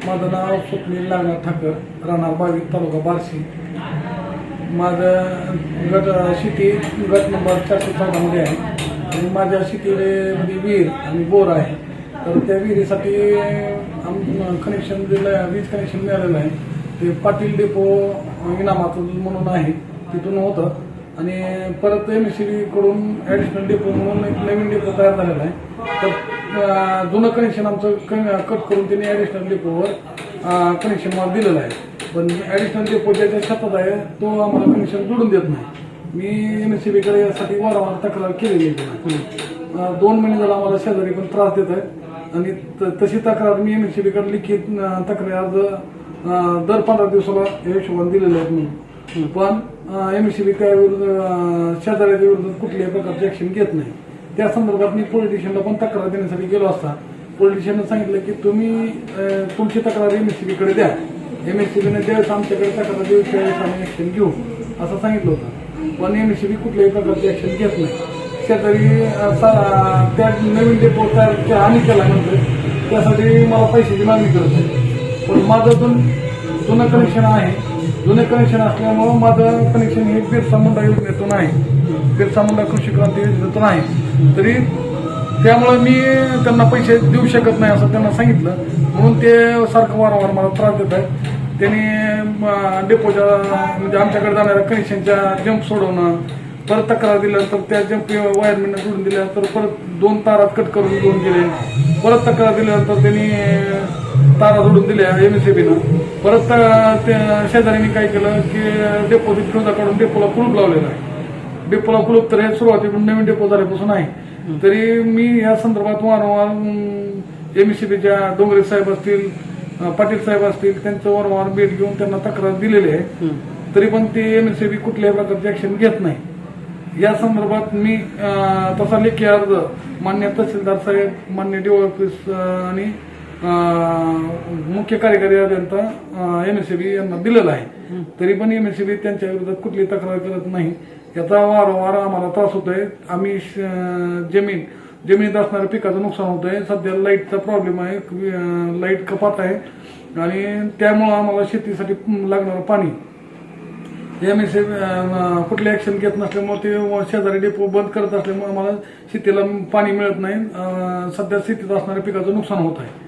माझं नाव स्वप्नील नागनाथ ठाकर, राहणार बावीस, तालुका बार्शी. माझं शेती गट नंबर 414 मध्ये आहे आणि माझ्या शेतीमध्ये विहीर आणि बोर आहे. तर त्या विहिरीसाठी कनेक्शन दिलं, वीज कनेक्शन मिळालेलं आहे. ते पाटील डेपो इनामातून म्हणून आहे, तिथून होतं. आणि परत MSCB कडून ॲडिशनल डेपो म्हणून एक नवीन डेपो तयार झालेला आहे. तर जुनं कनेक्शन आमचं कट करून त्यांनी ॲडिशनल डेपोवर कनेक्शन मला दिलेलं आहे. पण ॲडिशनल डेपो ज्याच्या शेतात आहे तो आम्हाला कनेक्शन जोडून देत नाही. मी MSCB कडे यासाठी वारंवार तक्रार केलेली आहे. 2 महिने झाला आम्हाला शेजारी पण त्रास देत आहेत आणि तशी तक्रार मी MSCB कडे लिखित तक्रार आज दर 15 दिवसाला या हिशोबाने दिलेले आहेत म्हणून. पण MSCB काय शेजाऱ्याच्या विरोधात कुठल्याही प्रकारची ऍक्शन घेत नाही. त्या संदर्भात मी पोलिटिशियनला पण तक्रार देण्यासाठी गेलो असता पोलिटिशियननं सांगितलं की तुम्ही तुमची तक्रार MSCB कडे द्या. MSCBने ज्यावेळेस आमच्याकडे तक्रार देऊ त्यावेळेस आम्ही ऍक्शन घेऊ असं सांगितलं होतं. पण MSCB कुठल्याही प्रकारची ऍक्शन घेत नाही. शेजारी त्या नवीन डेपो तयार आम्ही केल्यानंतर त्यासाठी मला पैशाची मागणी करत आहे. पण माझं जुनं कनेक्शन आहे. जुने कनेक्शन असल्यामुळं माझं कनेक्शन हे बिरसा मुंडा योजनेतून आहे, बिरसा मुंडा कृषी क्रांती योजनेतून आहे. तरी त्यामुळे मी त्यांना पैसे देऊ शकत नाही असं त्यांना सांगितलं. म्हणून ते सारखं वारंवार मला त्रास देत आहेत. त्यांनी डेपोच्या म्हणजे आमच्याकडे जाणाऱ्या कनेक्शनच्या जंप सोडवणं, परत तक्रार दिल्यानंतर त्या जंप वायरमॅनने जोडून दिल्यानंतर परत 2 तारात कट करून जोडून दिले. परत तक्रार दिल्यानंतर त्यांनी तारा जोडून दिल्या MSCBनं. परत शेजाऱ्यांनी काय केलं की डेपोची फ्युजा काढून डेपोला कुलूप लावलेला आहे. डेपोला कुलूप तर हे सुरुवातीकडून नवीन डेपो झाल्यापासून आहे. तरी मी या संदर्भात वारंवार MSCBच्या डोंगरे साहेब असतील, पाटील साहेब असतील, त्यांचं वारंवार भेट घेऊन त्यांना तक्रार दिलेली आहे. तरी पण ते MSCB कुठल्याही प्रकारची ऍक्शन घेत नाही. या संदर्भात मी तसा लेखी अर्ज मान्य तहसीलदार साहेब, मान्य DO ऑफिस आणि मुख्य कार्यकारी अभियंता MSCB यांना दिलेला आहे. तरी पण MSCB त्यांच्या विरोधात कुठली तक्रार करत नाही. याचा वारंवार आम्हाला त्रास होतोय. आम्ही जमिनीत असणाऱ्या पिकाचं नुकसान होतंय. सध्या लाईटचा प्रॉब्लेम आहे, लाईट कपात आहे आणि त्यामुळं आम्हाला शेतीसाठी लागणारं पाणी MSCB कुठली ऍक्शन घेत नसल्यामुळे ते शेजारी डेपो बंद करत असल्यामुळे आम्हाला शेतीला पाणी मिळत नाही. सध्या शेतीत असणाऱ्या पिकाचं नुकसान होत आहे.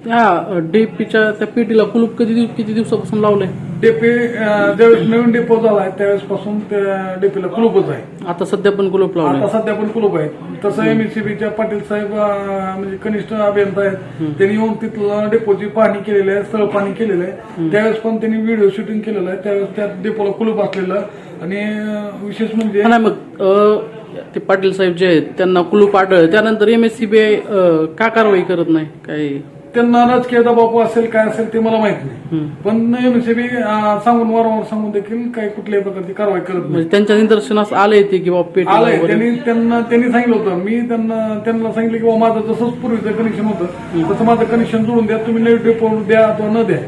त्या डेपीच्या त्या पेटीला कुलूप किती दिवसापासून लावलंय? डेपी ज्यावेळेस नवीन डेपो झाला आहे त्यावेळेस पासून त्या डेपीला कुलूपच आहे. आता सध्या पण कुलूप लावलं? आता सध्या पण कुलूप आहे. तसं MSCBच्या पाटील साहेब म्हणजे कनिष्ठ अभियंता आहेत, त्यांनी येऊन तिथलं डेपोची पाहणी केलेली आहे, स्थळ पाहणी केलेलं आहे. त्यावेळेस पण त्यांनी व्हिडिओ शूटिंग केलेलं आहे. त्यावेळेस त्या डेपोला कुलूप असलेलं आणि विशेष म्हणजे मग ते पाटील साहेब जे आहेत त्यांना कुलूप आढळलं त्यानंतर MSCB का कारवाई करत नाही? काही त्यांना राजकीय दबाव असेल काय असेल ते मला माहित नाही. पण MSCB सांगून वारंवार सांगून देखील काही कुठल्याही प्रकारची कारवाई करत नाही. त्यांच्या निदर्शनास आलंय ते की बाबा आलंय. त्यांनी सांगितलं होतं. मी त्यांना सांगितलं की बाबा माझं जसंच पूर्वीचं कनेक्शन होतं तसं माझं कनेक्शन जोडून द्या, तुम्ही नवीन डेपो द्या अथवा न द्या.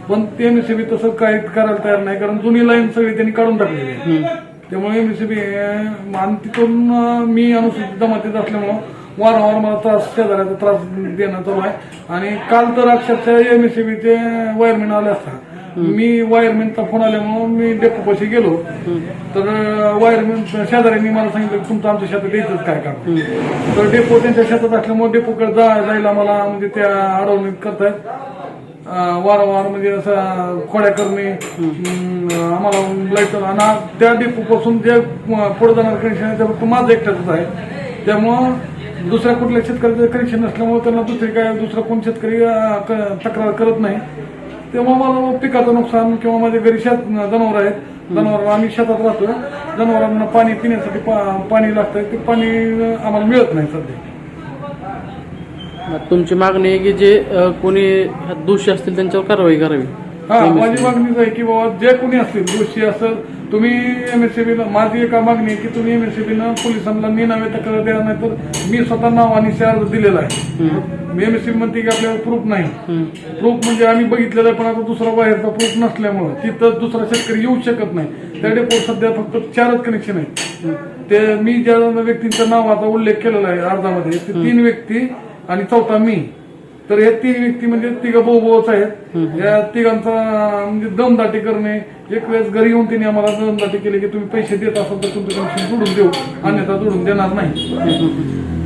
पण ते MSCB तसं काही करायला तयार नाही, कारण जुनी लाईन सगळी त्यांनी काढून टाकलेली आहे. त्यामुळे MSCB आणि तिथून मी अनुसूचित जमातीत असल्यामुळं वारंवार मला शेजाऱ्याचा त्रास देणं चालू आहे. आणि काल तर अक्षरशः MSCBचे वायरमॅन आले असता. मी वायरमॅनचा फोन आल्यामुळं मी डेपोपाशी गेलो तर वायरमॅन शेजाऱ्यांनी मला सांगितलं की तुमचं आमच्या शेतात यायचंच काय काम. तर डेपो त्यांच्या शेतात असल्यामुळे डेपोकडे जायला मला म्हणजे त्या अडवणूक करतायत वारंवार. म्हणजे असं खोड्या करणे आम्हाला लाईट. आणि त्या डेपोपासून जे पुढे जाणार कनेक्शन आहे ते फक्त माझं एकट्याच आहे. त्यामुळं दुसऱ्या कुठल्या शेतकऱ्याचं कनेक्शन नसल्यामुळे त्यांना दुसरा कोण शेतकरी तक्रार करत नाही. तेव्हा मला पिकाचं नुकसान किंवा माझ्या घरी जनावर आहेत, जनावर आम्ही शेतात राहतोय, जनावरांना पाणी पिण्यासाठी पाणी लागतंय, ते पाणी आम्हाला मिळत नाही सध्या. तुमची मागणी आहे की जे कोणी दोषी असतील त्यांच्यावर कारवाई करावी? हा, माझी मागणीच आहे की बाबा जे कोणी असतील दोषी असेल तुम्ही MSCBला, माझी एका मागणी आहे की तुम्ही MSCBनं पोलिसांना निनावे तक्रार द्या, नाही तर मी स्वतः नावाने अर्ज दिलेला आहे. MSCB म्हणते की आपल्याला प्रूफ नाही. प्रूफ म्हणजे आम्ही बघितलेलं आहे पण आता दुसरा बाहेरचा प्रूफ नसल्यामुळं तिथं दुसरा शेतकरी येऊ शकत नाही. त्या डेपोत सध्या फक्त 4च कनेक्शन आहेत. ते मी ज्या व्यक्तींच्या नावाचा उल्लेख केलेला आहे अर्जामध्ये ते 3 व्यक्ती आणि 4था मी. तर हे 3 व्यक्ती म्हणजे तिघं भाऊच आहेत. या तिघांचा म्हणजे दमदाटी करणे. एक वेळेस घरी येऊन त्यांनी आम्हाला दमदाटी केली की तुम्ही पैसे देत असाल तर तुमचं कनेक्शन जोडून देऊ, अन्यथा जोडून देणार नाही.